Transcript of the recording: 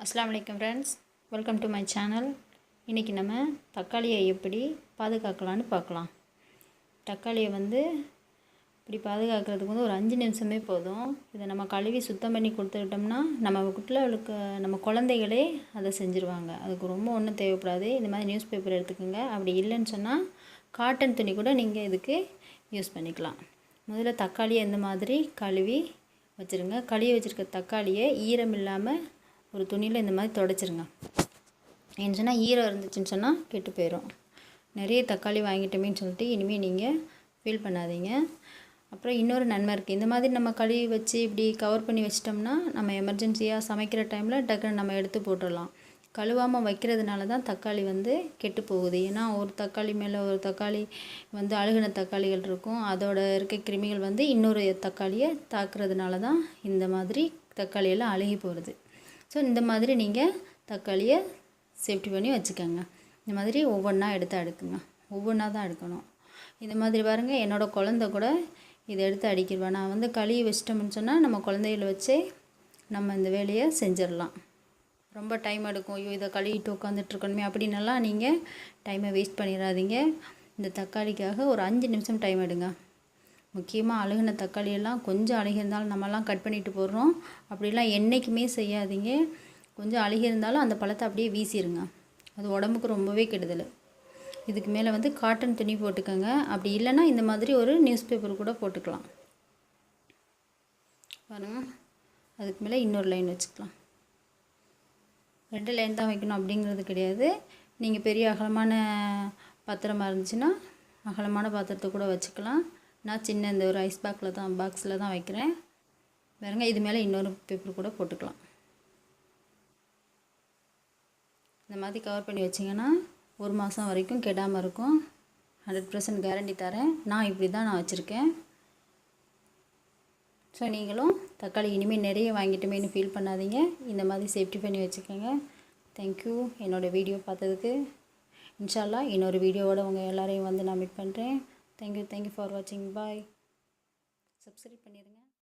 அஸ்ஸலாமு அலைக்கும் friends, welcome to my channel. இன்றைக்கி நம்ம தக்காளியை எப்படி பாதுகாக்கலான்னு பார்க்கலாம். தக்காளியை இப்படி பாதுகாக்கிறதுக்கு ஒரு 5 நிமிஷமே போதும். இதை நம்ம கழுவி சுத்தம் பண்ணி கொடுத்துக்கிட்டோம்னா நம்ம வீட்டில் நம்ம குழந்தைகளே அதை செஞ்சுருவாங்க. அதுக்கு ரொம்ப ஒன்றும் தேவைப்படாது. இந்த மாதிரி நியூஸ் பேப்பர் எடுத்துக்கோங்க. அப்படி இல்லைன்னு சொன்னால் காட்டன் துணி கூட நீங்கள் இதுக்கு யூஸ் பண்ணிக்கலாம். முதல்ல தக்காளியை இந்த மாதிரி கழுவி வச்சுருங்க. கழுவி வச்சுருக்க தக்காளியை ஈரம் இல்லாமல் ஒரு துணியில் இந்த மாதிரி துடைச்சிருங்க. ஏன்னு சொன்னால் ஈரம் இருந்துச்சுன்னு சொன்னால் கெட்டு போயிடும். நிறைய தக்காளி வாங்கிட்டோமேன்னு சொல்லிட்டு இனிமேல் நீங்கள் ஃபீல் பண்ணாதீங்க. அப்புறம் இன்னொரு நன்மை இருக்குது. இந்த மாதிரி நம்ம கழுவி வச்சு இப்படி கவர் பண்ணி வச்சிட்டோம்னா நம்ம எமர்ஜென்சியாக சமைக்கிற டைமில் டக்குன்னு நம்ம எடுத்து போட்டுடலாம். கழுவாமல் வைக்கிறதுனால தான் தக்காளி கெட்டு போகுது. ஏன்னா ஒரு தக்காளி மேலே ஒரு தக்காளி அழுகின தக்காளிகள் இருக்கும். அதோட இருக்க கிருமிகள் இன்னொரு தக்காளியை தாக்குறதுனால தான் இந்த மாதிரி தக்காளியெல்லாம் அழுகி போகிறது. ஸோ இந்த மாதிரி நீங்கள் தக்காளியை சேஃப்டி பண்ணி வச்சுக்கோங்க. இந்த மாதிரி ஒவ்வொன்றா எடுத்து அடுக்குங்க. ஒவ்வொன்றா தான் எடுக்கணும். இந்த மாதிரி பாருங்கள், என்னோடய குழந்தை கூட இதை எடுத்து அடிக்கிடுவேன். நான் கழுவி வச்சிட்டோம்னு சொன்னால் நம்ம குழந்தைகளை வச்சே நம்ம இந்த வேலையை செஞ்சிடலாம். ரொம்ப டைம் எடுக்கும். ஐயோ இதை கழுவிட்டு உட்காந்துட்ருக்கணுமே அப்படின்னலாம் நீங்கள் டைமை வேஸ்ட் பண்ணிடாதீங்க. இந்த தக்காளிக்காக ஒரு 5 நிமிஷம் டைம் எடுங்க. முக்கியமாக அழுகின தக்காளியெல்லாம் கொஞ்சம் அழுகியிருந்தாலும் நம்மலாம் கட் பண்ணிட்டு போடுறோம். அப்படிலாம் என்றைக்குமே செய்யாதீங்க. கொஞ்சம் அழுகியிருந்தாலும் அந்த பழத்தை அப்படியே வீசிடுங்க. அது உடம்புக்கு ரொம்பவே கெடுதல். இதுக்கு மேலே காட்டன் துணி போட்டுக்கோங்க. அப்படி இல்லைன்னா இந்த மாதிரி ஒரு நியூஸ் பேப்பர் கூட போட்டுக்கலாம். பாருங்கள், அதுக்கு மேலே இன்னொரு லைன் வச்சுக்கலாம். 2 லைன் தான் வைக்கணும் அப்படிங்கிறது கிடையாது. நீங்கள் பெரிய அகலமான பாத்திரமாக இருந்துச்சுன்னா அகலமான பாத்திரத்தை கூட வச்சுக்கலாம். நான் சின்ன இந்த ஒரு ஐஸ் பாக்ஸில் தான் வைக்கிறேன். பாருங்க, இது மேலே இன்னொரு பேப்பர் கூட போட்டுக்கலாம். இந்த மாதிரி கவர் பண்ணி வச்சிங்கன்னா 1 மாதம் வரைக்கும் கெடாமல் இருக்கும். 100% கேரண்டி தரேன். நான் இப்படி தான் வச்சுருக்கேன். ஸோ நீங்களும் தக்காளி இனிமேல் நிறைய வாங்கிட்டுமேனு ஃபீல் பண்ணாதீங்க. இந்த மாதிரி சேஃப்டி பண்ணி வச்சுக்கோங்க. தேங்க்யூ என்னோடய வீடியோ பார்த்ததுக்கு. இன்ஷா அல்லாஹ் இன்னொரு வீடியோவோட உங்கள் எல்லோரையும் நான் மீட் பண்ணுறேன். தேங்க்யூ ஃபார் வாட்சிங். பாய். சப்ஸ்கிரைப் பண்ணிடுங்க.